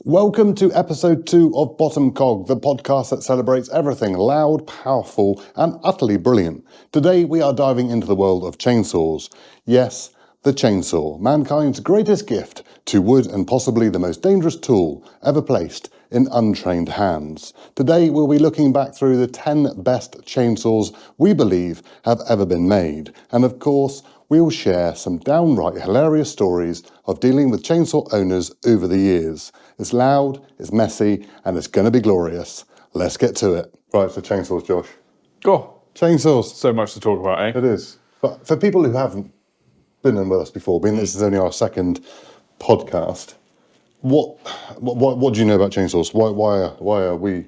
Welcome to episode 2 of Bottom Cog, the podcast that celebrates everything loud, powerful, and utterly brilliant. Today we are diving into the world of chainsaws. Yes, the chainsaw, mankind's greatest gift to wood and possibly the most dangerous tool ever placed in untrained hands. Today we'll be looking back through the 10 best chainsaws we believe have ever been made. And of course, we'll share some downright hilarious stories of dealing with chainsaw owners over the years. It's loud, it's messy, and it's going to be glorious. Let's get to it. Right, so chainsaws, Josh. Go. Chainsaws. So much to talk about, eh? It is. But for people who haven't been in with us before, being this is only our second podcast, what do you know about chainsaws? Why are we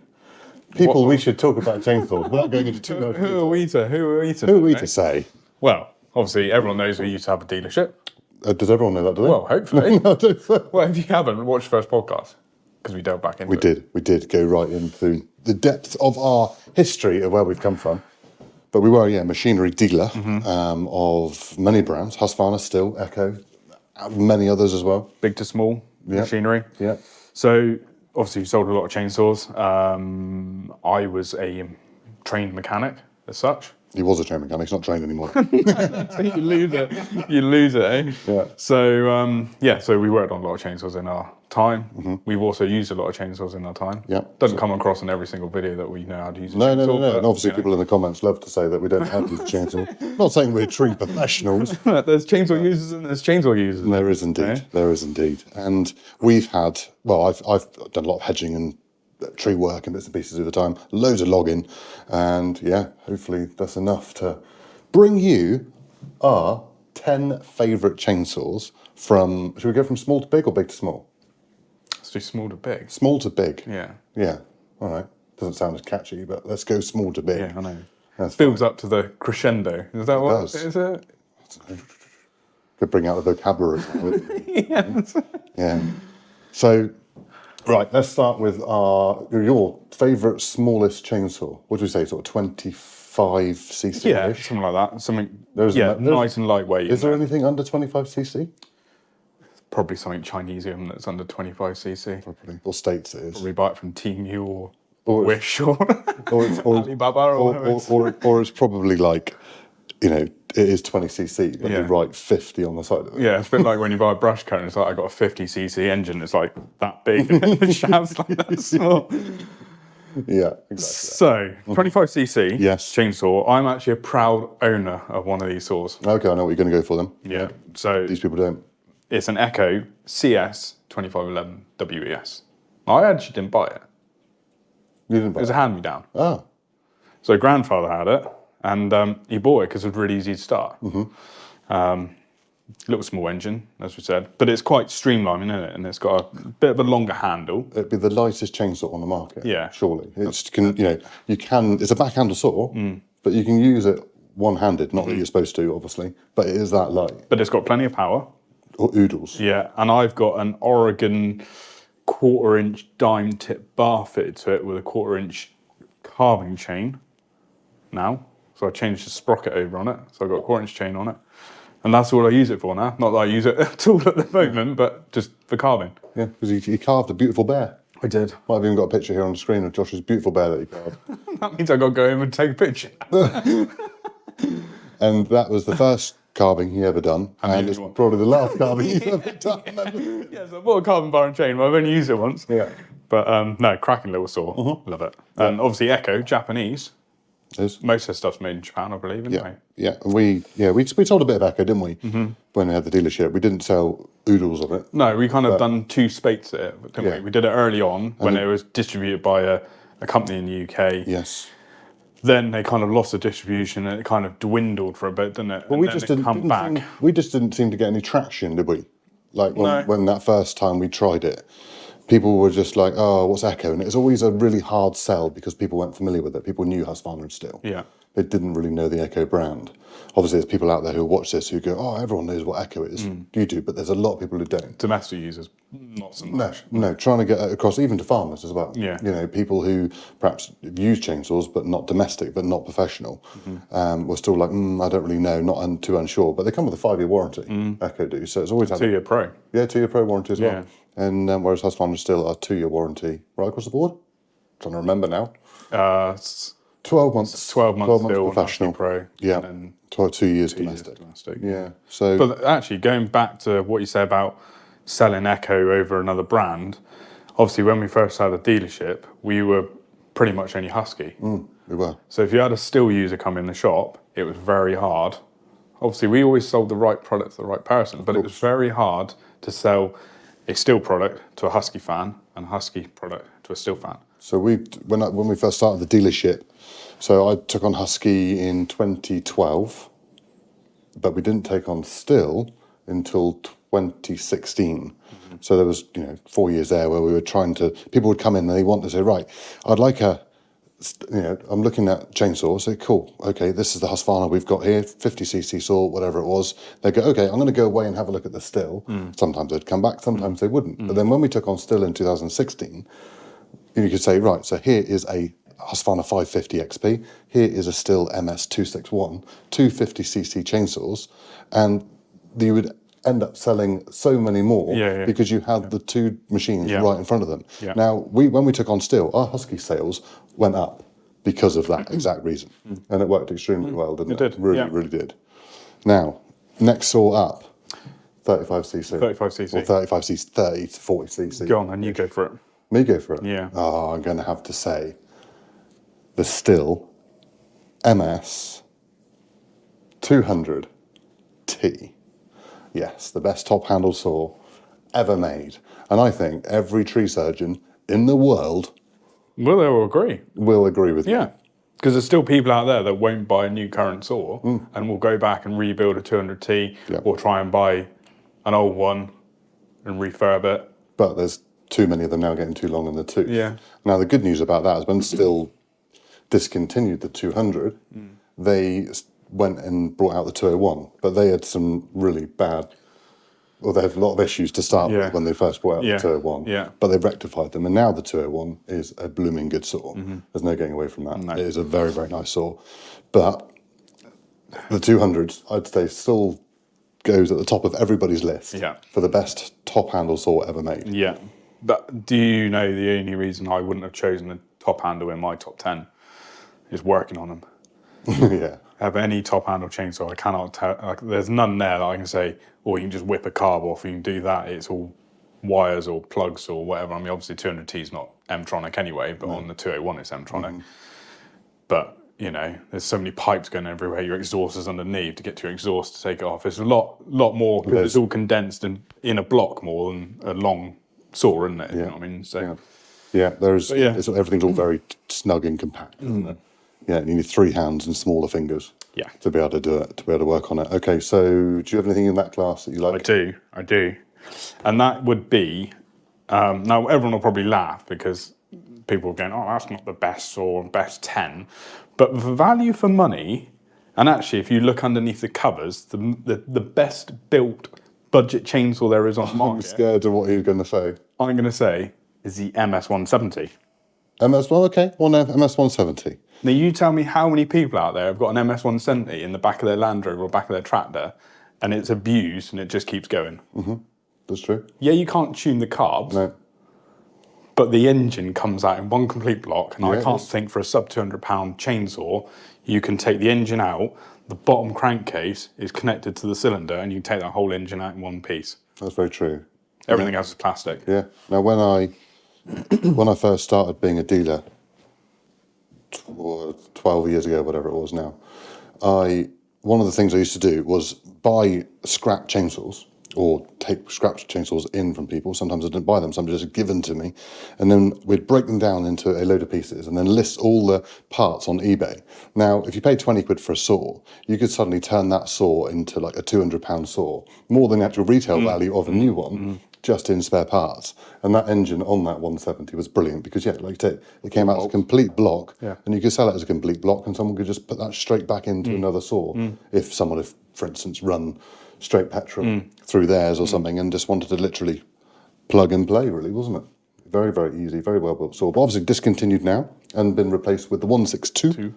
people? We should talk about chainsaws without going into too much. Who are we to say? Well, obviously everyone knows we used to have a dealership. Does everyone know that? Do they? Well, hopefully. No, I don't know. Well, if you haven't, watch the first podcast because we delved back into it. We did go right into the depth of our history of where we've come from. But we were, a machinery dealer of many brands: Husqvarna, Stihl, Echo, many others as well. Big to small machinery. Yeah. So obviously we sold a lot of chainsaws. I was a trained mechanic as such. He was a train mechanic, he's not trained anymore. So you lose it. You lose it, eh? Yeah. So, so we worked on a lot of chainsaws in our time. We've also used a lot of chainsaws in our time. Yeah. Doesn't come across in every single video that we know how to use a No. chainsaw. And obviously people in the comments love to say that we don't have these chainsaws. Not saying we're tree professionals. There's chainsaw users and there's chainsaw users. There is indeed. Okay. There is indeed. And we've had, I've done a lot of hedging and tree work and bits and pieces over time, loads of logging, and hopefully that's enough to bring you our 10 favourite chainsaws from, should we go from small to big or big to small? Let's do small to big. Small to big? Yeah. Yeah, all right. Doesn't sound as catchy, but let's go small to big. Yeah, I know. That's Builds up to the crescendo. Is that what does. is it? Could bring out the vocabulary. Yes. Yeah. So, right, let's start with your favourite smallest chainsaw. What do we say, sort of 25cc-ish? Yeah, something like that. Something, nice and lightweight. Is there anything under 25cc? Probably something Chinesium that's under 25cc. Probably. Or States it is. Probably buy it from Temu or Wish or Alibaba or it's probably like, it is 20cc, but you write 50 on the side of it. Yeah, it's a bit like when you buy a brush cutter and it's like, I got a 50cc engine, it's like that big, the shaft's like that small. Yeah, exactly. So, 25cc chainsaw, I'm actually a proud owner of one of these saws. Okay, I know what you're going to go for then. Yeah, so these people don't. It's an Echo CS 2511 WES. I actually didn't buy it. You didn't buy it? It was a hand-me-down. Oh. So grandfather had it, and he bought it because it was really easy to start. Little small engine, as we said, but it's quite streamlined, isn't it? And it's got a bit of a longer handle. It'd be the lightest chainsaw on the market. Yeah, surely. It's It's a backhandle saw, but you can use it one-handed. Not that you're supposed to, obviously, but it is that light. But it's got plenty of power. Or oodles. Yeah, and I've got an Oregon 1/4-inch dime tip bar fitted to it with a 1/4-inch carving chain. Now, so I changed the sprocket over on it. So I've got a 1/4-inch chain on it. And that's all I use it for now. Not that I use it at all at the moment, but just for carving. Yeah, because he carved a beautiful bear. I did. Might have even got a picture here on the screen of Josh's beautiful bear that he carved. That means I got to go home and take a picture. And that was the first carving he ever done. And it's probably the last carving he's ever done. Yeah, so I bought a carbon bar and chain, but I've only used it once. Yeah. But no, cracking little saw. Love it. And obviously Echo, Japanese. Most of the stuff's made in Japan, I believe, isn't it? Yeah, we sold a bit of Echo, didn't we? When we had the dealership, we didn't sell oodles of it. No, we kind of done 2 spates at it, didn't we? We did it early on when it was distributed by a company in the UK. Yes. Then they kind of lost the distribution and it kind of dwindled for a bit, didn't it? Well, we just didn't seem to get any traction, did we? Like when that first time we tried it, people were just like, "Oh, what's Echo?" And it was always a really hard sell because people weren't familiar with it. People knew Husqvarna and Stihl. Yeah. they didn't really know the Echo brand. Obviously, there's people out there who watch this who go, "Oh, everyone knows what Echo is." You do, but there's a lot of people who don't. Domestic users, not so much. No, trying to get it across even to farmers as well. Yeah. You know, people who perhaps use chainsaws but not domestic, but not professional, were still like, I don't really know, not too unsure. But they come with a 5-year warranty. Echo do, so it's always had 2-year pro. Yeah, 2-year pro warranty as Yeah. well. And whereas Husqvarna still a 2-year warranty right across the board. Trying to remember now. 12 months. 12 months still professional. Pro. Yeah. And then 2 years 2 years domestic. domestic. Yeah. So. But actually, going back to what you said about selling Echo over another brand, obviously when we first had a dealership, we were pretty much only Husky. We were. So if you had a still user come in the shop, it was very hard. Obviously, we always sold the right product to the right person, but it was very hard to sell a still product to a Husky fan and a Husky product to a still fan. So when we first started the dealership, so I took on Husky in 2012, but we didn't take on still until 2016. So there was 4 years there where we were trying to. People would come in and they want to say, right, I'd like I'm looking at chainsaws. Say, cool, okay, this is the Husqvarna we've got here, 50cc saw, whatever it was. They go, okay, I'm going to go away and have a look at the still. Sometimes they'd come back, sometimes they wouldn't. But then when we took on still in 2016, you could say, right, so here is a Husqvarna 550 XP, here is a still MS261, 250cc chainsaws, and you would end up selling so many more because you had the two machines right in front of them. Yeah. Now, when we took on still, our Husky sales went up because of that exact reason. And it worked extremely well, didn't it? It did. Really did. Now, next saw up, 35cc. 35cc. Or 35cc, 30 to 40cc. Go on, and you go for it. Me go for it? Yeah. Oh, I'm going to have to say the Stihl MS 200T. Yes, the best top handle saw ever made. And I think every tree surgeon in the world Well, they will agree. will agree with me. Yeah. Because there's still people out there that won't buy a new current saw and will go back and rebuild a 200T or try and buy an old one and refurb it. But there's too many of them now getting too long in the tooth. Yeah. Now, the good news about that is when Stihl discontinued the 200, they went and brought out the 201, but they had some really bad, well, they had a lot of issues to start with when they first brought out the 201, but they've rectified them, and now the 201 is a blooming good saw. There's no getting away from that. No. It is a very, very nice saw. But the 200, I'd say, still goes at the top of everybody's list for the best top handle saw ever made. Yeah. But do you know the only reason I wouldn't have chosen a top handle in my top 10 is working on them? Yeah. Have any top handle chainsaw, I cannot tell, there's none there that I can say, or you can just whip a carb off, you can do that. It's all wires or plugs or whatever. I mean, obviously 200T is not M-tronic anyway, but on the 201 it's M-tronic. But, there's so many pipes going everywhere, your exhaust is underneath to get to your exhaust to take it off. It's a lot more, because it's all condensed and in a block more than a long saw, isn't it? You know what I mean? So, everything's all very snug and compact, isn't it? Yeah, you need 3 hands and smaller fingers to be able to do it, to be able to work on it. Okay, so do you have anything in that class that you like? I do. And that would be, now everyone will probably laugh because people are going, oh, that's not the best or best 10. But for value for money, and actually if you look underneath the covers, the best built budget chainsaw there is on the market. I'm scared of what you're going to say. I'm going to say is the MS-170. MS-170. Now you tell me how many people out there have got an MS-170 in the back of their Land Rover or back of their tractor and it's abused and it just keeps going. That's true. Yeah, you can't tune the carbs. No. But the engine comes out in one complete block, and I can't think for a sub £200 chainsaw, you can take the engine out, the bottom crankcase is connected to the cylinder, and you can take that whole engine out in one piece. That's very true. Everything else is plastic. Yeah. Now, when I first started being a dealer, 12 years ago, whatever it was now, one of the things I used to do was buy scrap chainsaws, or take scrap chainsaws in from people. Sometimes I didn't buy them, some were just given to me. And then we'd break them down into a load of pieces and then list all the parts on eBay. Now, if you pay 20 quid for a saw, you could suddenly turn that saw into like a £200 saw, more than the actual retail value of a new one, just in spare parts. And that engine on that 170 was brilliant because, yeah, like you said, it came out as a complete block, and you could sell it as a complete block, and someone could just put that straight back into another saw. If someone, for instance, run straight petrol through theirs or something and just wanted to literally plug and play, really, wasn't it? Very, very easy, very well built saw. But obviously discontinued now and been replaced with the 162,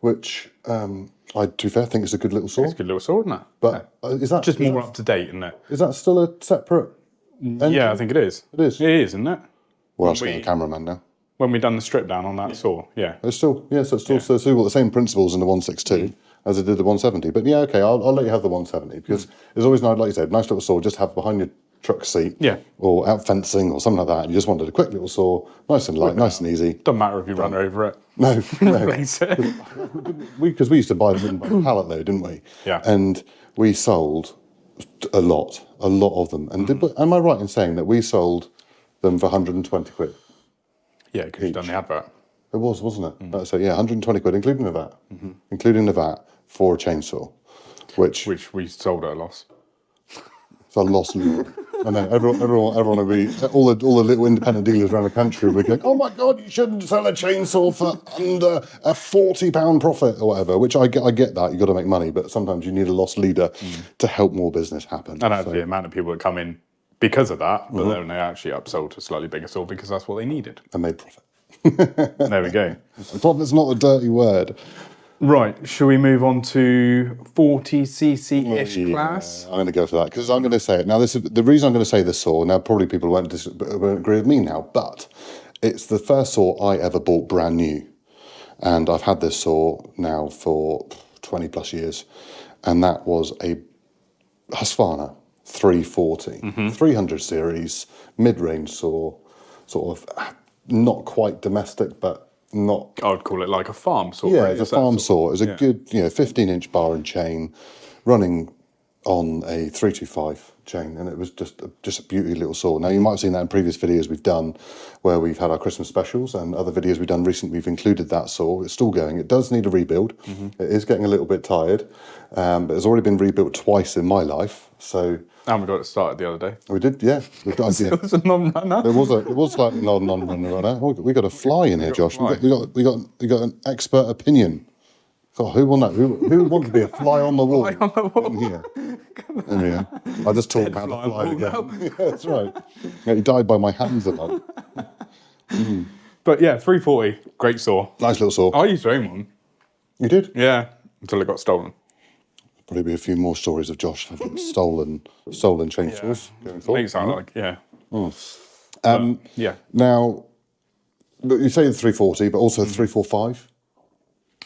which I, to be fair, think is a good little saw. It's a good little saw, isn't it? But is that just more up to date, isn't it? Is that still a separate engine? Yeah, I think it is. It is. It is, isn't it? We're asking a cameraman now. When we done the strip down on that saw, It's still, so it's still so the same principles in the 162 as it did the 170. But yeah, okay, I'll let you have the 170 because it's always nice, like you said, nice little saw just have behind your truck seat, or out fencing or something like that. And you just wanted a quick little saw, nice and light, nice and easy. Doesn't matter if you run over it. No, because we used to buy them by the pallet though, didn't we? Yeah. And we sold a lot of them. And am I right in saying that we sold them for 120 quid? Yeah, because you've done the advert. It was, wasn't it? So yeah, 120 quid, including the VAT, including the VAT for a chainsaw, which we sold at a loss. It's a lost lead. I know everyone will be all the little independent dealers around the country will be going, oh my god, you shouldn't sell a chainsaw for under a £40 profit or whatever. Which I get that you've got to make money, but sometimes you need a loss leader to help more business happen. And actually, the amount of people that come in because of that, but then they actually upsold to a slightly bigger saw because that's what they needed. And made profit. There we go. Profit's not a dirty word. Right, shall we move on to 40cc-ish class? I'm going to go for that because I'm going to say it. Now, this is the reason I'm going to say this saw. Now, probably people won't agree with me now, but it's the first saw I ever bought brand new. And I've had this saw now for 20 plus years. And that was a Husqvarna 340, 300 series, mid-range saw, sort of not quite domestic, but not. I would call it like a farm saw. Yeah, right? it's a farm saw. It's a good, 15-inch bar and chain, running on a 325 chain, and it was just a beauty little saw. Now you might have seen that in previous videos we've done, where we've had our Christmas specials, and other videos we've done recently. We've included that saw. It's still going. It does need a rebuild. It is getting a little bit tired, but it's already been rebuilt twice in my life. So. And we got it started the other day. We did, yeah. It was a non-runner. It was like a non-runner. We got a fly in here, Josh. We got an expert opinion. God, who will know? Who wants to be a fly on the wall? Fly on the wall. In here. I just talked about the fly again. Yeah, that's right. Yeah, he died by my hands a lot. But yeah, 340, great saw. Nice little saw. I used to own one. You did? Yeah, until it got stolen. Probably be a few more stories of Josh having stolen chainsaws going forward. Makes sound like, yeah. Yeah. Now, you say the 340, but also the 345.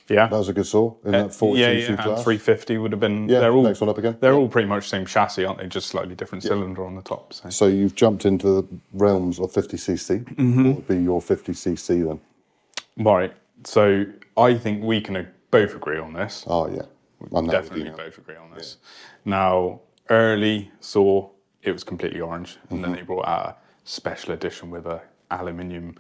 Yeah. That was a good saw in that 40cc and class. 350 would have been. Yeah, they're all, next one up again. They're all pretty much the same chassis, aren't they? Just slightly different cylinder on the top. So you've jumped into the realms of 50cc. What would be your 50cc then? Right. So I think we can both agree on this. Oh, yeah. Definitely both agree on this. Now, early saw, it was completely orange, and then they brought out a special edition with a aluminium,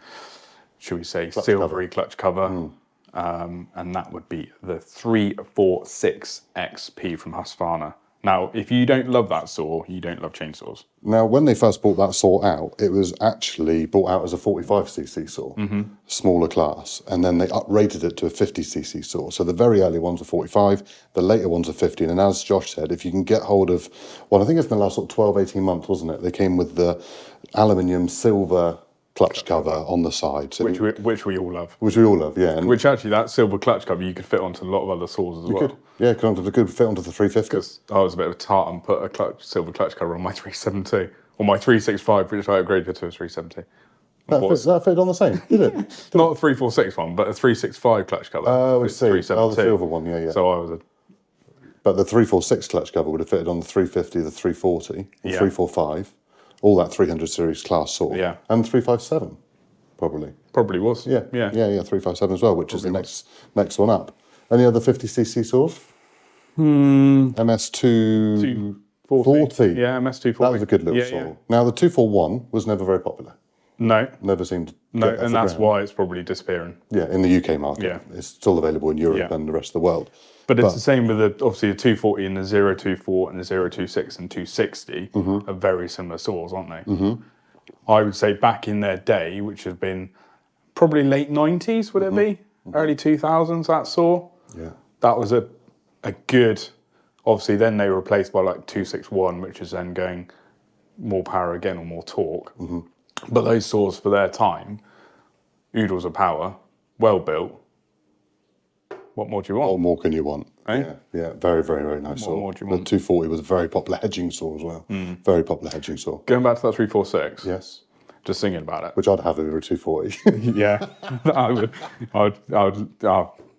should we say, silvery clutch cover. And that would be the 346 XP from Husqvarna. Now, if you don't love that saw, you don't love chainsaws. Now, when they first brought that saw out, it was actually brought out as a 45cc saw, smaller class, and then they uprated it to a 50cc saw. So the very early ones were 45, the later ones are 50, and as Josh said, if you can get hold of, well, I think it's in the last sort of 12, 18 months, wasn't it? They came with the aluminium silver clutch cover on the side. So which we all love. Which we all love, yeah. And which actually, that silver clutch cover, you could fit onto a lot of other saws as well. Could. Yeah, could fit onto the 350. Because I was a bit of a tart and put a silver clutch cover on my 370, or my 365, which I upgraded to a 370. That fit on the same, did it? Not a 346 one, but a 365 clutch cover. Oh, I see. Oh, the silver one, yeah. So I was But the 346 clutch cover would have fitted on the 350, the 340, the 345, all that 300 series class saw. Yeah. And 357, probably. Probably was. Yeah, 357 as well, which is the next one up. Any other 50cc saws? MS240. Yeah, MS240. That was a good little saw. Yeah. Now, the 241 was never very popular. No, Never seemed to no, get off and the that's ground. why it's probably disappearing. Yeah, in the UK market. Yeah. It's still available in Europe Yeah. and the rest of the world. But it's the same with obviously the 240 and the 024 and the 026 and 260 are very similar saws, aren't they? I would say back in their day, which has been probably late 90s, would it be? Early 2000s, that saw. Yeah. That was a good, obviously then they were replaced by like 261, which is then going more power again or more torque. But those saws for their time, oodles of power, well built. What more do you want? What more can you want? Eh? Yeah, yeah, very, very, very nice saw. more do you The want? 240 was a very popular hedging saw as well. Very popular hedging saw. Going back to that 346, Yes, just thinking about it. which I'd have over a 240. Yeah, I would.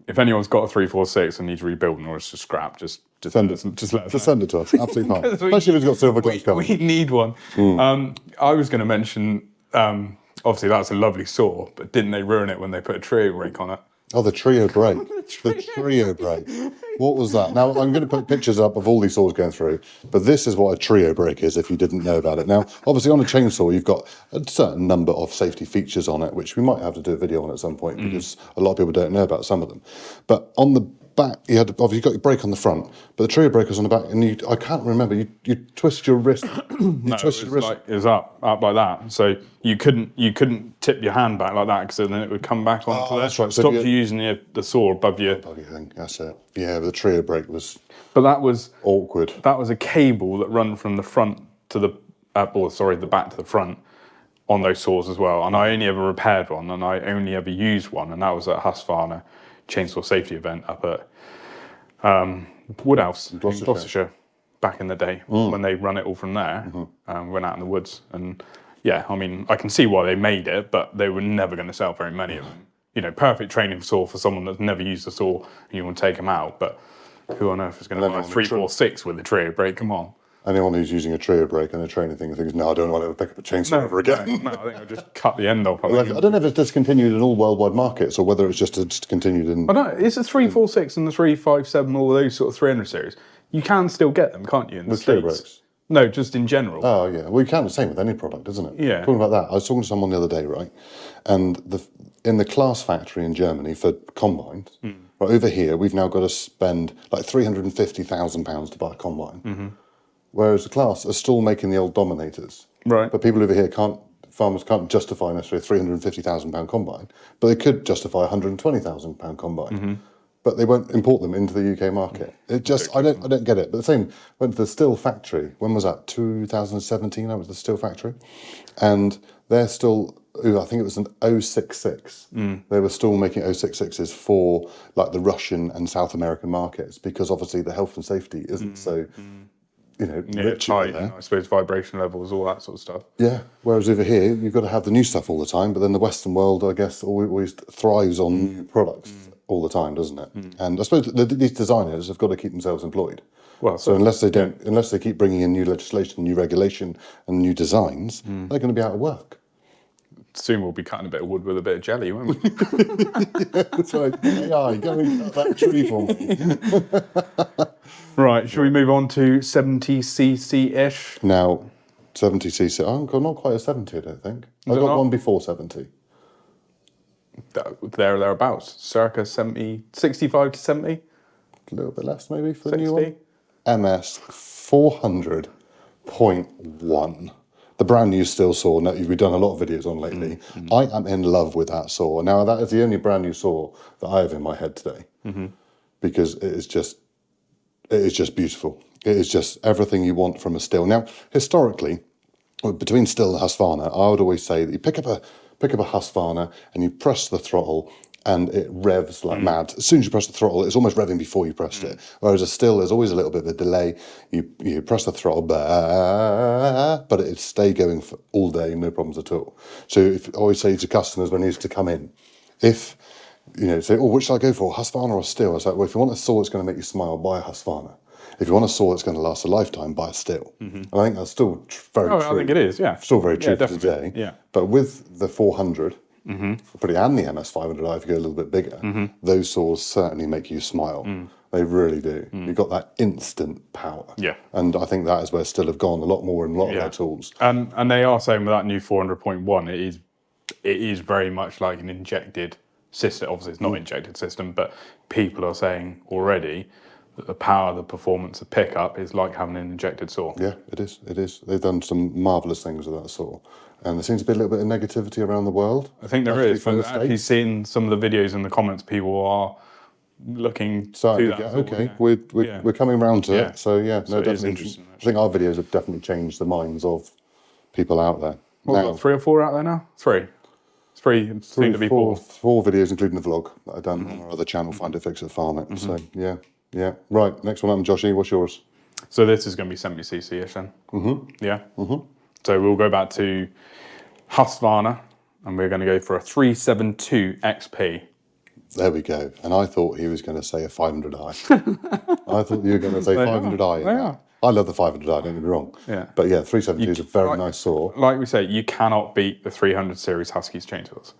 If anyone's got a 346 and needs rebuilding or it's just scrap, just Send it. just let us Just know. send it to us. Absolutely fine. Especially if it's got silver glass cover. We need one. I was going to mention, obviously that's a lovely saw, but didn't they ruin it when they put a trio brake on it? Oh, the trio brake. The trio brake. What was that? Now, I'm going to put pictures up of all these saws going through, but this is what a trio brake is if you didn't know about it. Now, obviously on a chainsaw, you've got a certain number of safety features on it, which we might have to do a video on at some point because a lot of people don't know about some of them. But on the back, you had obviously got your brake on the front, but the trio brake was on the back, and I can't remember, you twist your wrist. No, it was up like that. So you couldn't tip your hand back like that because then it would come back onto there. That's right. So Stopped you using the saw above your. Thing. That's it. Yeah, but the trio brake was But that was awkward. That was a cable that run from the front to the the back to the front on those saws as well. And I only ever repaired one, and I only ever used one, and that was at Husqvarna chainsaw safety event up at Woodhouse in Gloucestershire back in the day when they run it all from there. Went out in the woods, and yeah, I mean, I can see why they made it, but they were never going to sell very many of them. You know, perfect training saw for someone that's never used a saw and you want to take them out, but who on earth is going to buy a 346 with a trio brake? Come on. Anyone who's using a trio brake and a training thing thinks, no, I don't want to ever pick up a chainsaw ever again. No, I think I'll just cut the end off. I don't know if it's discontinued in all worldwide markets or whether it's just discontinued in... I don't know, it's the 346 and the 357, all those sort of 300 series. You can still get them, can't you, in the With trio States? brakes? No, just in general. Oh, yeah. Well, you can. The same with any product, isn't it? Yeah. Talking about that, I was talking to someone the other day, right? And in the Class factory in Germany for combines, right over here, we've now got to spend like £350,000 to buy a combine. Whereas the Class are still making the old Dominators. Right. But people over here farmers can't justify necessarily a £350,000 combine, but they could justify a £120,000 combine. But they won't import them into the UK market. It just, I don't get it. But the same, went to the stihl factory. When was that? 2017, I was at the stihl factory. And they're still, I think it was an 066. They were still making 066s for like the Russian and South American markets because obviously the health and safety isn't so, rich high, there. I suppose vibration levels, all that sort of stuff. Yeah, whereas over here, you've got to have the new stuff all the time, but then the Western world, I guess, always thrives on new products all the time, doesn't it? And I suppose these designers have got to keep themselves employed. Well, So unless they keep bringing in new legislation, new regulation, and new designs, they're going to be out of work. soon we'll be cutting a bit of wood with a bit of jelly, won't we? That's right. AI, go and cut that tree for me. Right, shall we move on to 70cc-ish? Now, 70cc. I'm not quite a 70, I don't think. I got one before 70. Thereabouts, circa 70, 65 to 70? A little bit less, maybe, for the 60? new one. MS 400.1. The brand new stihl saw that we've done a lot of videos on lately. I am in love with that saw. Now, that is the only brand new saw that I have in my head today. Because it is just beautiful. It is just everything you want from a stihl. Now, historically, between stihl and Husqvarna, I would always say that you pick up a Husqvarna and you press the throttle and it revs like mad. As soon as you press the throttle, it's almost revving before you pressed it. Whereas a stihl, there's always a little bit of a delay. You press the throttle, but it'd stay going for all day, no problems at all. So I always say to customers when they used to come in, if say, which should I go for, Husqvarna or stihl? I was like, well, if you want a saw that's going to make you smile, buy a Husqvarna. If you want a saw that's going to last a lifetime, buy a stihl. And I think that's still very true. I think it is, yeah. Still very true for today. Yeah. But with the 400, probably and the MS500i, if you go a little bit bigger, those saws certainly make you smile. They really do. You've got that instant power. Yeah. And I think that is where stihl have gone a lot more in a lot of their tools. And they are saying with that new 400.1, it is it is very much like an injected system. Obviously, it's not an injected system, but people are saying already that the power, the performance, the pickup is like having an injected saw. Yeah, it is. It is. They've done some marvellous things with that saw. And there seems to be a little bit of negativity around the world. I think there actually is. from But the actually, States. seeing some of the videos in the comments, people are looking Starting to to that. get, saw, okay, yeah. we're coming round to Yeah. it. So, yeah, So no, it is definitely. interesting, I think our videos have definitely changed the minds of people out there. What, we've got 3 or 4 out there now? 3. 3 soon to be 4. Four videos, including the vlog that I've done on our other channel, Find It, Fix It, Farm It. So, yeah. Right, next one up, Joshy, what's yours? So this is going to be 70cc-ish then? Yeah? So we'll go back to Husqvarna, and we're going to go for a 372 XP. There we go. And I thought he was going to say a 500i. I thought you were going to say 500i. They are. I love the 500i, don't get me wrong. Yeah. But yeah, 372 is a very nice saw. Like we say, you cannot beat the 300 series Huskies chainsaws.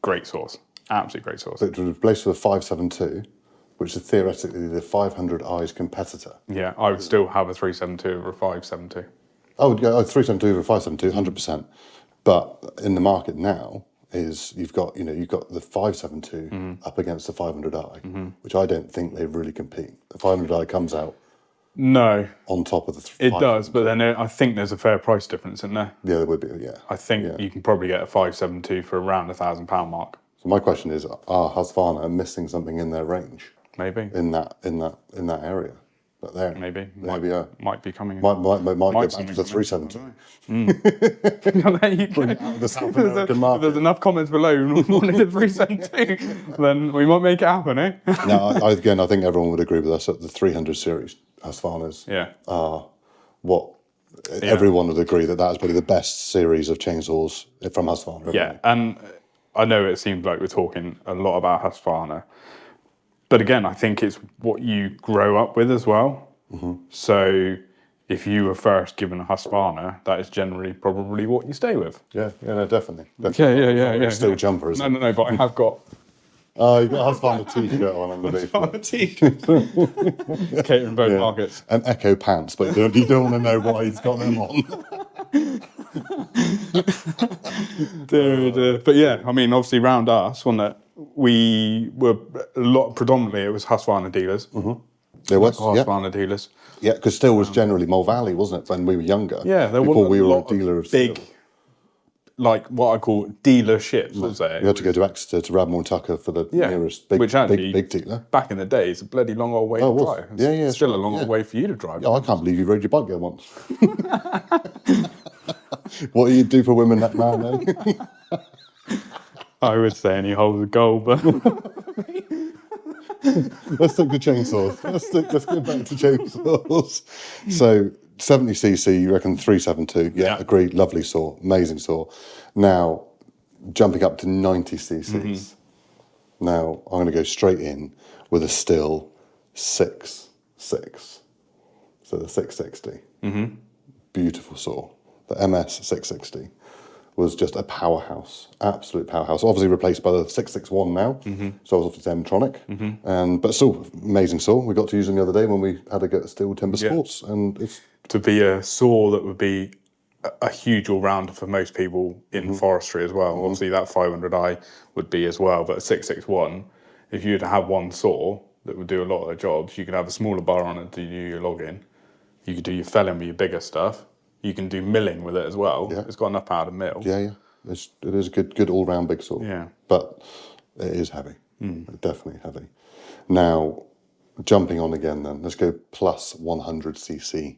Great saws. Absolutely great saws. But to replace with a 572, which is theoretically the 500i's competitor. Yeah, I would still have a 372 over a 572. Oh, yeah, 372 over 572, 100%. But in the market now, you've got the 572 up against the 500i, which I don't think they really compete. The 500i comes out No, on top of the. it does, but then I think there's a fair price difference in there. Yeah, there would be. Yeah, I think you can probably get a 572 for around £1,000 mark. So my question is: are Husqvarna missing something in their range Maybe. in that area? But there, Maybe. might be coming. go back to something the come 372. There you go. The South American market. There's enough comments below wanting the 372, then we might make it happen, eh? No, I think everyone would agree with us that the 300 series Husqvarnas are what everyone would agree that is probably the best series of chainsaws from Husqvarna. Yeah, and I know it seems like we're talking a lot about Husqvarna, but again, I think it's what you grow up with as well. So if you were first given a Husqvarna, that is generally probably what you stay with. Yeah, no, definitely. Yeah. Still jumper, isn't it? No, but I have got Oh, you've got a Husqvarna t-shirt on underneath. a t-shirt. Catering both markets. And Echo pants, but you don't want to know why he's got them on. But yeah, I mean, obviously, round us, wasn't it? We were predominantly it was Husqvarna dealers. There was, Husqvarna dealers. Yeah, because Stihl was generally Mole Valley, wasn't it, when we were younger? Yeah, there before was we a were lot a dealer of big, Stihl. like what I call dealerships, was there? You had to go to Exeter to Radmore Tucker for the nearest big dealer. Back in the day, it's a bloody long old way to drive. It's still a long old way for you to drive. Oh, I can't believe you rode your bike there once. What do you do for women that man, eh? I would say any hole's a goal, but Let's stick to chainsaws. Let's go back to chainsaws. So 70cc, you reckon 372? Yeah, agreed. Lovely saw, amazing saw. Now jumping up to 90cc's. Now I'm going to go straight in with a Stihl 6.6. So the 660. Beautiful saw. The MS 660 was just a powerhouse, absolute powerhouse. Obviously replaced by the 661 now, so I was off to Zemtronic, but still amazing saw. We got to use them the other day when we had to get Stihl Timber Sports, and it's to be a saw that would be a huge all-rounder for most people in forestry as well. Obviously that 500i would be as well, but a 661, if you were to have one saw that would do a lot of the jobs, you could have a smaller bar on it to do your logging, you could do your felling with your bigger stuff, you can do milling with it as well. Yeah. It's got enough power to mill. Yeah. It is a good all-round big saw. Yeah. But it is heavy. Definitely heavy. Now, jumping on again then, let's go plus 100cc.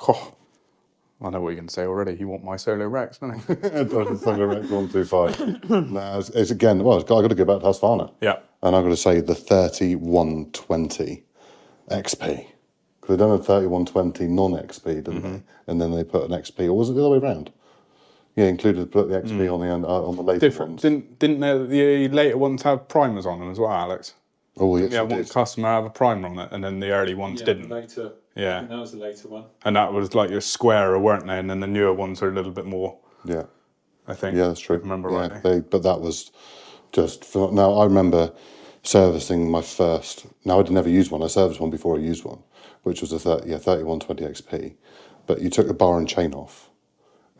Oh, I know what you're going to say already. You want my Solo Rex, don't you? Solo Rex 125. Now, it's again, I've got to go back to Husqvarna. Yeah. And I've got to say the 3120 XP. Because they've done a 3120 non-XP, didn't they? And then they put an XP, or was it the other way around? Yeah, put the XP on the end, on the later ones. Didn't the later ones have primers on them as well, Alex? Oh, yes, yeah, one customer have a primer on it, and then the early ones didn't. Later. Yeah, I think that was the later one. And that was like your squarer, weren't they? And then the newer ones are a little bit more. Yeah, I think. Yeah, that's true. If I remember rightly. But that was just now. I remember servicing my first. Now I'd never used one. I serviced one before I used one, which was a 3120 XP. But you took the bar and chain off,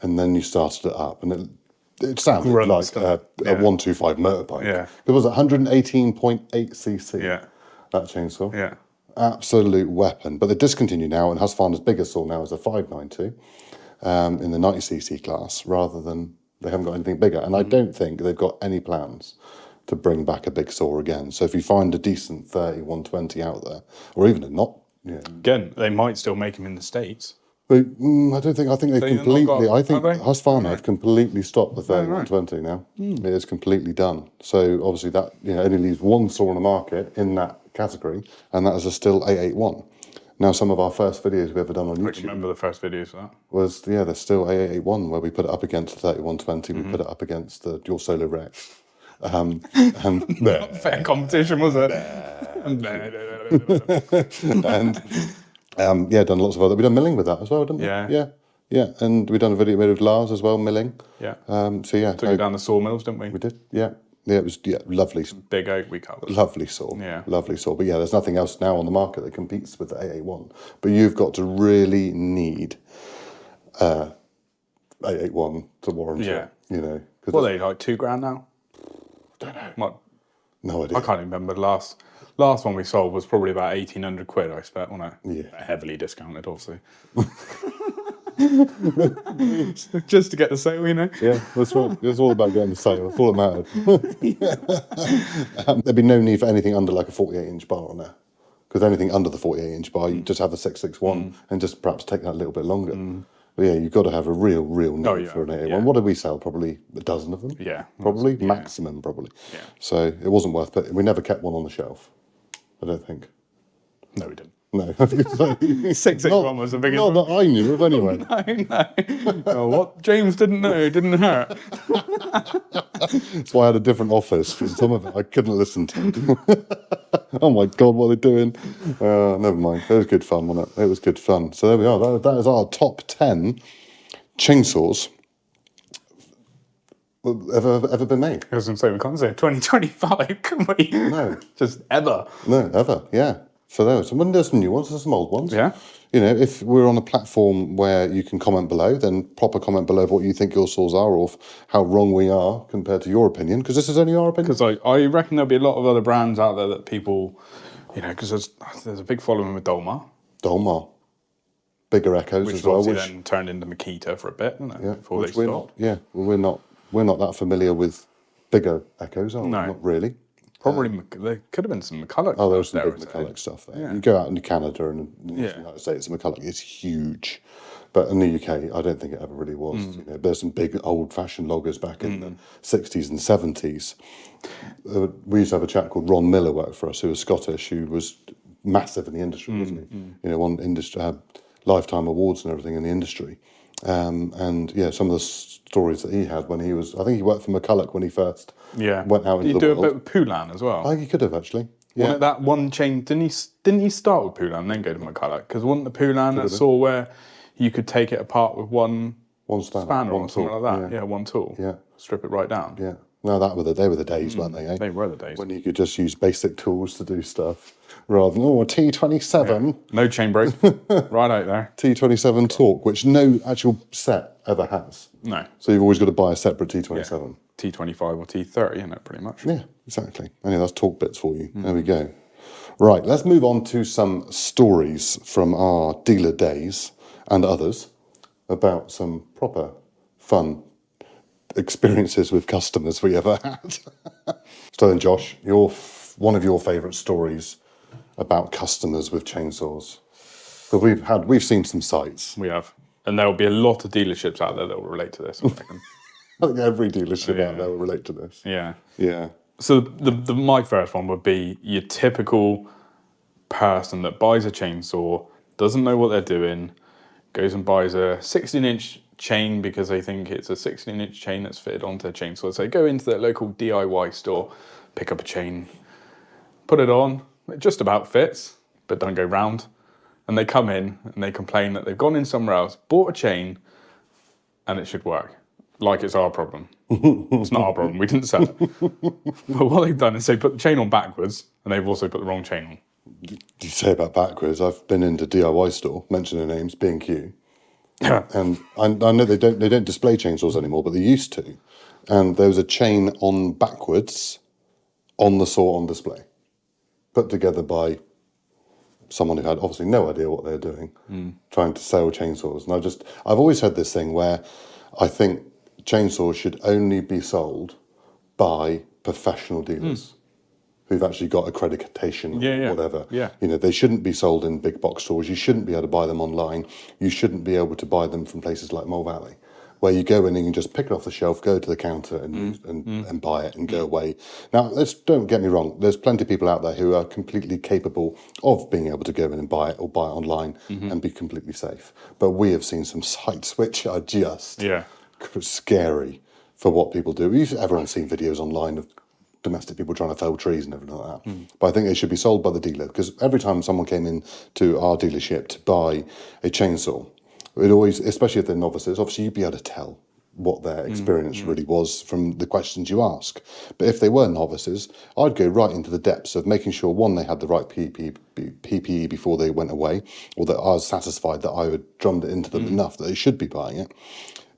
and then you started it up, and it sounded Runs, like doesn't a 125 motorbike. Yeah. It was 118.8 cc. Yeah. That chainsaw. Yeah. Absolute weapon. But they're discontinued now, and Husqvarna's biggest saw now is a 590 in the 90cc class, rather than they haven't got anything bigger. And I don't think they've got any plans to bring back a big saw again. So if you find a decent 120 out there, or even a not, Again, they might still make them in the States. I don't think. I think they've They've not completely. got- I think have they? Husqvarna have completely stopped the right. 120 now. It is completely done. So obviously that only leaves one saw on the market in that category, and that is a stihl 881. Now, some of our first videos we've ever done on I YouTube remember the first videos of that. was the stihl 881, where we put it up against the 3120, we put it up against your Solo Rex, and Fair competition, was it? and done lots of other. We've done milling with that as well, didn't we? Yeah, and we've done a video with Lars as well, milling. Yeah. So yeah, Took it down the sawmills, didn't we? we did. Yeah, it was lovely, Big oak we covered. lovely saw. Yeah. Lovely saw. But yeah, there's nothing else now on the market that competes with the 881. But you've got to really need 881 to warrant Yeah. it. You know, What are they, like $2,000 now? don't know. What? No idea. I can't even remember. The last one we sold was probably about 1,800 quid, I expect, wasn't it? Yeah. Heavily discounted, obviously. Just to get the sale, you know? Yeah, that's right. It's all about getting the sale. That's all that matters. There'd be no need for anything under like a 48-inch bar on there. Because anything under the 48-inch bar, you just have a 661 and just perhaps take that a little bit longer. But yeah, you've got to have a real need for an 881. yeah. What did we sell? Probably a dozen of them? Yeah. Probably, maximum probably. Yeah. So it wasn't worth putting. We never kept one on the shelf, I don't think. No, we didn't. No. 661 was the biggest Not one. that I knew of anyway. No. Oh, what James didn't know didn't hurt. That's why I had a different office, because some of it I couldn't listen to. Oh my God, what are they doing? Never mind. It was good fun, wasn't it? It was good fun. So there we are. That is our top 10 chainsaws ever been made. I was going to say, we can't say 2025, can we? No. Just ever. No, ever, yeah. So there's some new ones, there's some old ones. Yeah. You know, if we're on a platform where you can comment below, then pop a comment below of what you think your saws are, or how wrong we are compared to your opinion, because this is only our opinion. Because I reckon there'll be a lot of other brands out there that people, you know, because there's a big following with Dolmar. Dolmar. Bigger Echoes Which as well. obviously then turned into Makita for a bit, didn't it? Yeah, Before which they we're stopped. not. Yeah, well, we're not that familiar with bigger Echoes, are we? No. Not really. Probably there could have been some McCulloch. Oh, there was some there, big I'd say. McCulloch stuff there. Yeah. You go out into Canada and the Yeah. United States, McCulloch is huge. But in the UK, I don't think it ever really was. You know, there's some big old-fashioned loggers back in the 60s and 70s. We used to have a chap called Ron Miller work for us, who was Scottish, who was massive in the industry, wasn't he? You know, won industry, had lifetime awards and everything in the industry. And yeah, some of the stories that he had when he was, I think he worked for McCulloch when he first went out into the world. You do a bit with Poulan as well. I think he could have actually. Wasn't Yeah, it that one chain? Didn't he start with Poulan and then go to McCulloch? Because wasn't the Poulan that saw where you could take it apart with one spanner one or something tool, like that? Yeah, one tool. Yeah. Strip it right down. Yeah. No, they were the days, weren't they? Eh? They were the days. When you could just use basic tools to do stuff, rather than a T27, No chain break. Right out there. T27 torque, which no actual set ever has. No. So you've always got to buy a separate T27. T25 or T30, isn't it, pretty much? Yeah, exactly. Anyway, that's talk bits for you. There we go. Right, let's move on to some stories from our dealer days and others about some proper fun experiences with customers we ever had. So then, Josh, one of your favourite stories about customers with chainsaws. But we've seen some sites. We have. And there will be a lot of dealerships out there that will relate to this, I reckon. I think every dealership out there will relate to this. Yeah. Yeah. So my first one would be your typical person that buys a chainsaw, doesn't know what they're doing, goes and buys a 16-inch chain because they think it's a 16-inch chain that's fitted onto a chainsaw. So they go into their local DIY store, pick up a chain, put it on, it just about fits, but don't go round. And they come in and they complain that they've gone in somewhere else, bought a chain, and it should work. Like it's our problem. It's not our problem, we didn't sell it. But what they've done is they put the chain on backwards, and they've also put the wrong chain on. You say about backwards, I've been into DIY store, mentioning names, B&Q. And I know they don't display chainsaws anymore, but they used to. and there was a chain on backwards on the saw on display, put together by someone who had obviously no idea what they're doing, trying to sell chainsaws. And I've always had this thing where I think chainsaws should only be sold by professional dealers who've actually got accreditation or whatever. Yeah. You know, they shouldn't be sold in big box stores. You shouldn't be able to buy them online. You shouldn't be able to buy them from places like Mole Valley, where you go in and you can just pick it off the shelf, go to the counter and buy it and go away. Now, don't get me wrong. There's plenty of people out there who are completely capable of being able to go in and buy it or buy it online and be completely safe. But we have seen some sites which are just scary for what people do. Everyone's seen videos online of domestic people trying to fell trees and everything like that. But I think they should be sold by the dealer, because every time someone came in to our dealership to buy a chainsaw, it always, especially if they're novices, obviously you'd be able to tell what their experience really was from the questions you ask. But if they were novices, I'd go right into the depths of making sure, one, they had the right PPE before they went away, or that I was satisfied that I had drummed it into them enough that they should be buying it.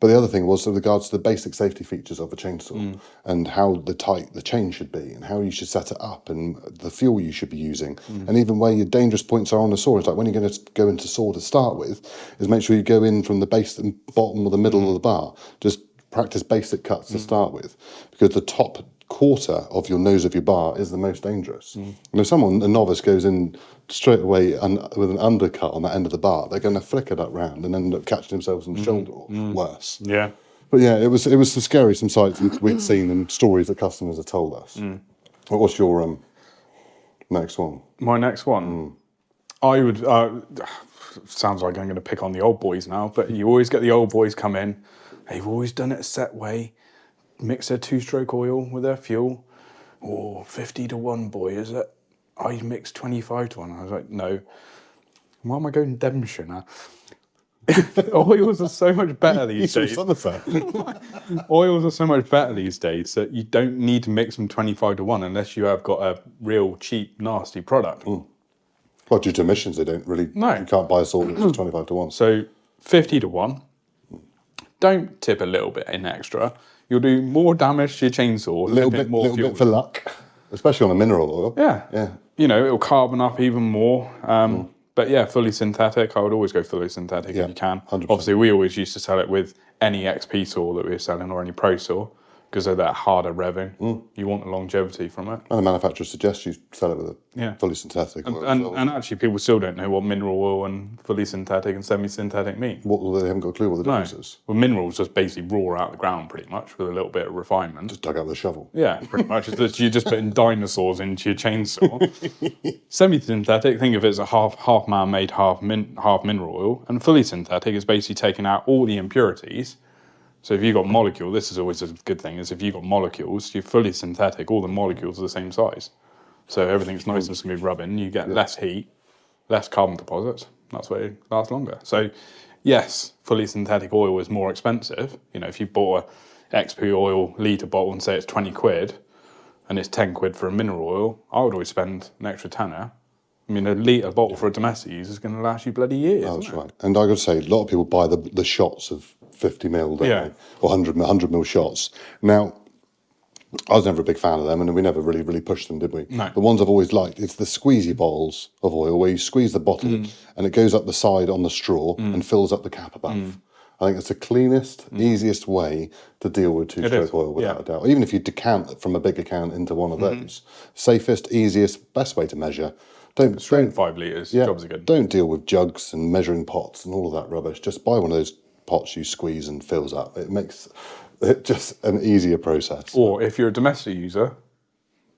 But the other thing was with regards to the basic safety features of a chainsaw and how tight the chain should be and how you should set it up and the fuel you should be using and even where your dangerous points are on the saw. It's like when you're going to go into saw to start with, is make sure you go in from the base and bottom or the middle of the bar. Just practice basic cuts to start with, because the top quarter of your nose of your bar is the most dangerous. And if a novice goes in straight away with an undercut on that end of the bar, they're going to flicker that round and end up catching themselves on the shoulder or worse. Yeah. But yeah, it was some sights we'd seen and stories that customers have told us. What's your next one? My next one, I would. Sounds like I'm going to pick on the old boys now, but you always get the old boys come in. They've always done it a set way. Mix their 2-stroke oil with their fuel. 50 to 1, boy, is it? I mix 25 to 1. I was like, no. Why am I going Devonshire now? Oils are so much better these days. Oils are so much better these days that you don't need to mix them 25 to 1 unless you have got a real cheap, nasty product. Well, due to emissions, they don't really. No. You can't buy a saw that's 25 to 1. So 50 to 1. Don't tip a little bit in extra. You'll do more damage to your chainsaw. A little bit for luck, especially on a mineral oil. Yeah. You know, it'll carbon up even more. But yeah, fully synthetic. I would always go fully synthetic if you can. 100%. Obviously, we always used to sell it with any XP saw that we were selling or any Pro saw, because they're that harder revving. You want the longevity from it. And the manufacturer suggests you sell it with a fully synthetic oil. And actually, people still don't know what mineral oil and fully synthetic and semi-synthetic mean. They haven't got a clue what the difference is. Well, minerals just basically raw out the ground pretty much with a little bit of refinement. Just dug out with a shovel. Yeah, pretty much. You're just putting dinosaurs into your chainsaw. Semi-synthetic, think of it as a half man-made, half mineral oil. And fully synthetic is basically taking out all the impurities. So if you've got molecule, this is always a good thing, is if you've got molecules, you're fully synthetic, all the molecules are the same size. So everything's nice and smooth rubbing, you get less heat, less carbon deposits, that's why it lasts longer. So yes, fully synthetic oil is more expensive. You know, if you bought a XP oil litre bottle and say it's 20 quid, and it's 10 quid for a mineral oil, I would always spend an extra tenner. I mean, a litre bottle for a domestic use is going to last you bloody years. That's right. And I got to say, a lot of people buy the shots of 50 ml, don't they? Or 100 ml shots. Now, I was never a big fan of them, and we never really pushed them, did we? No. The ones I've always liked, it's the squeezy bottles of oil, where you squeeze the bottle and it goes up the side on the straw and fills up the cap above. I think it's the cleanest, easiest way to deal with 2-stroke oil, without a doubt. Even if you decant it from a bigger can into one of those. Safest, easiest, best way to measure. Don't 5 litres, jobs are good. Don't deal with jugs and measuring pots and all of that rubbish. Just buy one of those pots you squeeze and fills up. It makes it just an easier process. Or if you're a domestic user,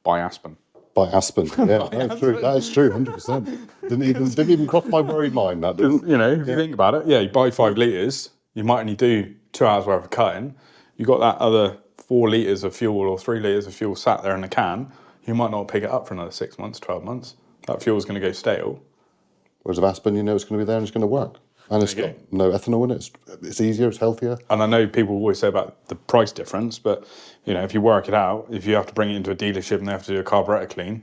buy Aspen. Buy Aspen. Yeah, that's true. That is true, 100%. Didn't even cross my worried mind, that didn't. You know, if you think about it, you buy 5 litres, you might only do 2 hours worth of cutting. You got that other 4 litres of fuel or 3 litres of fuel sat there in a can. You might not pick it up for another 6 months, 12 months. That fuel's going to go stale. Whereas with Aspen, you know it's going to be there and it's going to work. And it's got no ethanol in it. It's easier, it's healthier. And I know people always say about the price difference, but you know, if you work it out, if you have to bring it into a dealership and they have to do a carburetor clean,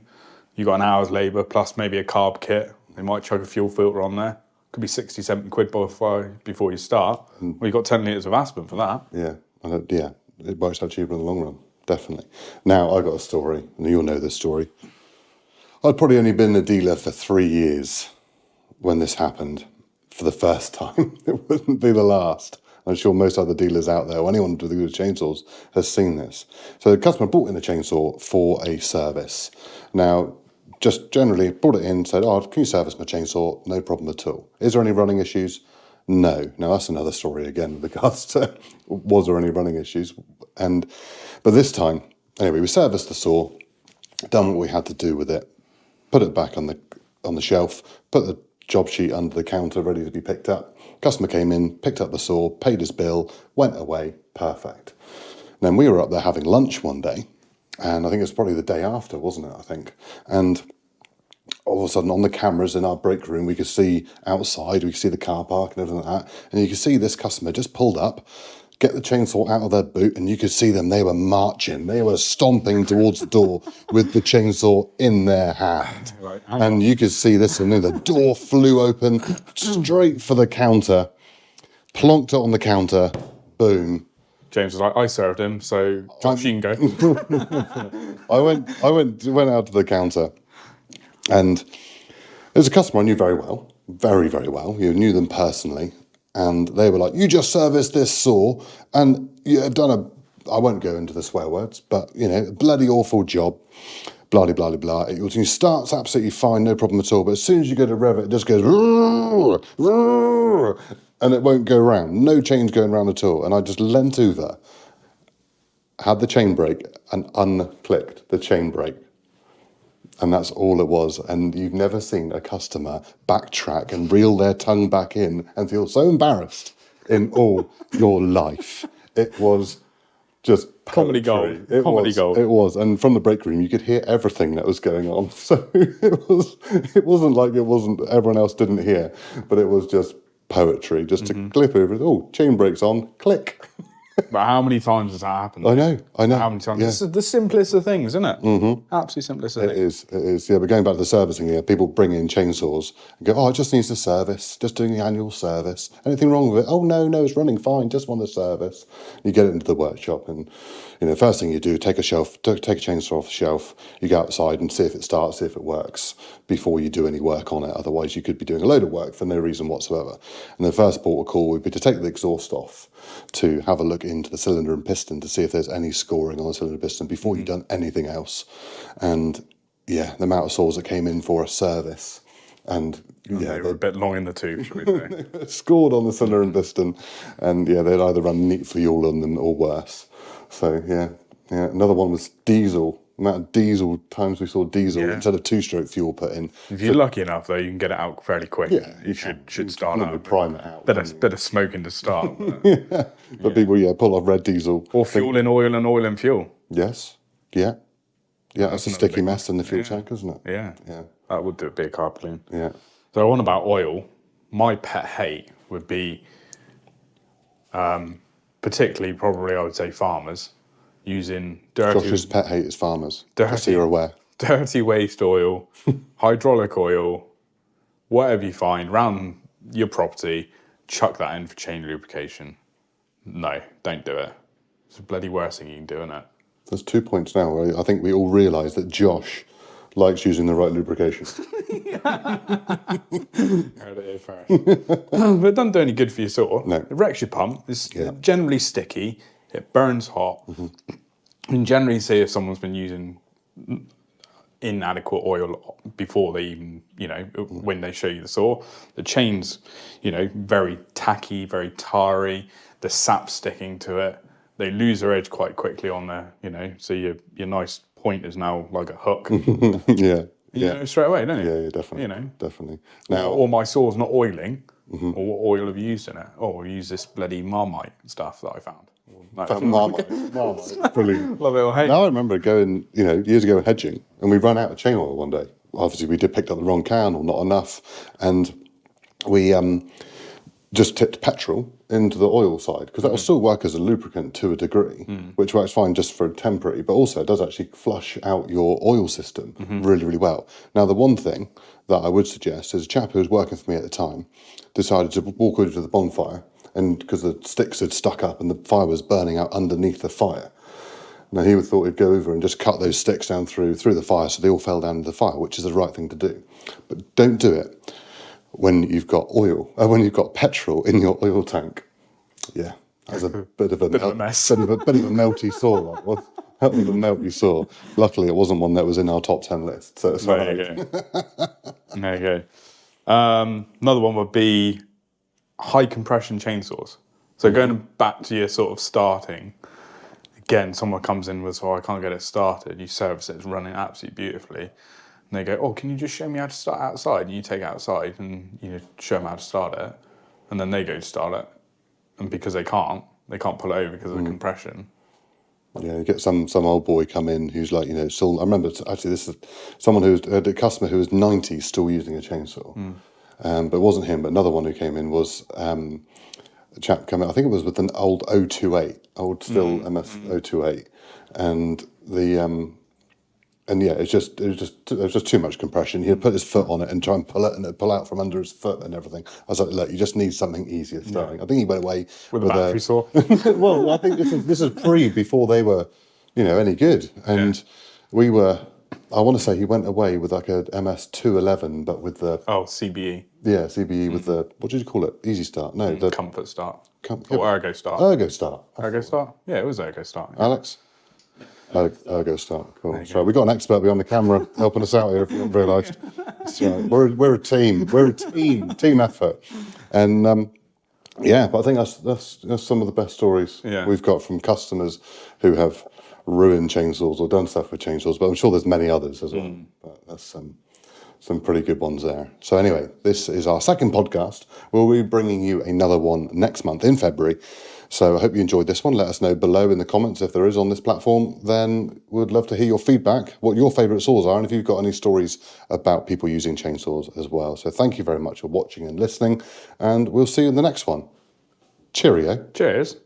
you got an hour's labour plus maybe a carb kit. They might chuck a fuel filter on there. Could be 60, 70 quid before you start. Well, you got 10 litres of Aspen for that. Yeah. it works out cheaper in the long run, definitely. Now, I got a story, and you'll know this story. I'd probably only been a dealer for 3 years when this happened for the first time. It wouldn't be the last. I'm sure most other dealers out there, or anyone to do with chainsaws, has seen this. So the customer brought in a chainsaw for a service. Now, just generally brought it in, said, "Oh, can you service my chainsaw?" No problem at all. Is there any running issues? No. Now, that's another story again with regards to was there any running issues? But this time, anyway, we serviced the saw, done what we had to do with it, put it back on the shelf, put the job sheet under the counter ready to be picked up. Customer came in, picked up the saw, paid his bill, went away, perfect. And then we were up there having lunch one day, and I think it was probably the day after, wasn't it, I think? And all of a sudden on the cameras in our break room, we could see outside, we could see the car park and everything like that, and you could see this customer just pulled up, get the chainsaw out of their boot, and you could see them, they were marching, they were stomping towards the door with the chainsaw in their hand. Right, and you could see this, and then the door flew open, straight for the counter, plonked it on the counter, boom. James was like, I served him, so Josh, you can go. I went out to the counter, and there's a customer I knew very well, very, very well. You knew them personally. And they were like, "You just serviced this saw, and you have done I won't go into the swear words, but, bloody awful job, blah, blah, blah, blah. It starts absolutely fine, no problem at all. But as soon as you go to rev it, it just goes, roar, roar, and it won't go round. No chains going round at all." And I just leant over, had the chain brake, and unclicked the chain brake. And that's all it was. And you've never seen a customer backtrack and reel their tongue back in and feel so embarrassed in all your life. It was just Comedy poetry. gold. Comedy gold. It was. And from the break room, you could hear everything that was going on. So it wasn't like everyone else didn't hear, but it was just poetry, just to clip over it. Oh, chain brake's on, click. But how many times has that happened? I know. How many times? Yeah. This is the simplest of things, isn't it? Mm-hmm. Absolutely simplest of things. It is. Yeah, but going back to the servicing here, people bring in chainsaws and go, "Oh, it just needs a service, just doing the annual service. Anything wrong with it?" "Oh, no, it's running fine, just want the service." You get it into the workshop, and first thing you do, take a chainsaw off the shelf, you go outside and see if it starts, see if it works, before you do any work on it. Otherwise, you could be doing a load of work for no reason whatsoever. And the first port of call would be to take the exhaust off, to have a look into the cylinder and piston to see if there's any scoring on the cylinder and piston before you've done anything else. And yeah, the amount of saws that came in for a service, and they were a bit long in the tooth, should we say? scored on the cylinder and piston, and yeah, they'd either run neat fuel on them or worse. So yeah. Another one was diesel. The amount of diesel times we saw diesel instead of 2-stroke fuel put in. If you're lucky enough, though, you can get it out fairly quick. Yeah, you should start out. Prime it out. Bit of smoking to start. But people, pull off red diesel. Or fuel in oil and oil in fuel. Yes. Yeah. Yeah, that's a sticky mess in the fuel tank, isn't it? Yeah. Yeah. That would do a big carpooling. Yeah. So on about oil, my pet hate would be, particularly probably I would say farmers, using dirty... Josh's pet hate is farmers, dirty, just so you're aware. Dirty waste oil, hydraulic oil, whatever you find around your property, chuck that in for chain lubrication. No, don't do it. It's the bloody worst thing you can do, isn't it? There's 2 points now where I think we all realise that Josh likes using the right lubrication. Heard it here first. But it doesn't do any good for your saw. No. It wrecks your pump. It's generally sticky. It burns hot. And generally see if someone's been using inadequate oil before they even, when they show you the saw. The chain's, very tacky, very tarry. The sap's sticking to it. They lose their edge quite quickly on there, so your nice point is now like a hook. Yeah. You know straight away, don't you? Yeah, definitely. Definitely. Now, or my saw's not oiling, or what oil have you used in it? Oh, we use this bloody Marmite stuff that I found. Marmite. Brilliant. Love it or hate it. Now I remember going, years ago hedging, and we ran out of chain oil one day. Obviously, we picked up the wrong can or not enough, and we just tipped petrol into the oil side, because that will still work as a lubricant to a degree, which works fine just for temporary, but also it does actually flush out your oil system really, really well. Now, the one thing that I would suggest is a chap who was working for me at the time decided to walk over to the bonfire and because the sticks had stuck up and the fire was burning out underneath the fire. Now he thought he'd go over and just cut those sticks down through the fire so they all fell down into the fire, which is the right thing to do. But don't do it when you've got when you've got petrol in your oil tank. Yeah, that's a bit of a mess. bit of a melty sore. That was a melty sore. Luckily, it wasn't one that was in our top 10 list. So it's There you go. There you go. Another one would be high compression chainsaws. So going back to your sort of starting, again, someone comes in with, I can't get it started. You service it, it's running absolutely beautifully. And they go, can you just show me how to start outside? And you take it outside and you show them how to start it. And then they go to start it. And because they can't pull it over because of the compression. Yeah, you get some old boy come in who's like, still. I remember actually this is someone a customer who was 90 still using a chainsaw, but it wasn't him. But another one who came in was a chap coming. I think it was with an old 028, old still MS 028, and it was just too much compression. He'd put his foot on it and try and pull it, and it'd pull out from under his foot and everything. I was like, look, you just need something easier starting. I think he went away with a battery saw. Well, I think this is before they were, any good. And we were, I want to say he went away with like a MS 211, but with the CBE. Yeah, CBE with the, what did you call it? Easy Start? No, the Comfort Start. Or Ergo Start. Ergo Start. Ergo Start? Yeah, it was Ergo Start. Yeah. Alex? Ergo Start, cool. So we've got an expert behind the camera helping us out here, if you haven't realised. We're a team. We're a team effort. And but I think that's some of the best stories we've got from customers who have ruined chainsaws or done stuff with chainsaws, but I'm sure there's many others as well. But that's some pretty good ones there. So anyway, this is our second podcast. We'll be bringing you another one next month in February. So I hope you enjoyed this one. Let us know below in the comments if there is on this platform. Then we'd love to hear your feedback, what your favourite saws are, and if you've got any stories about people using chainsaws as well. So thank you very much for watching and listening, and we'll see you in the next one. Cheerio. Cheers.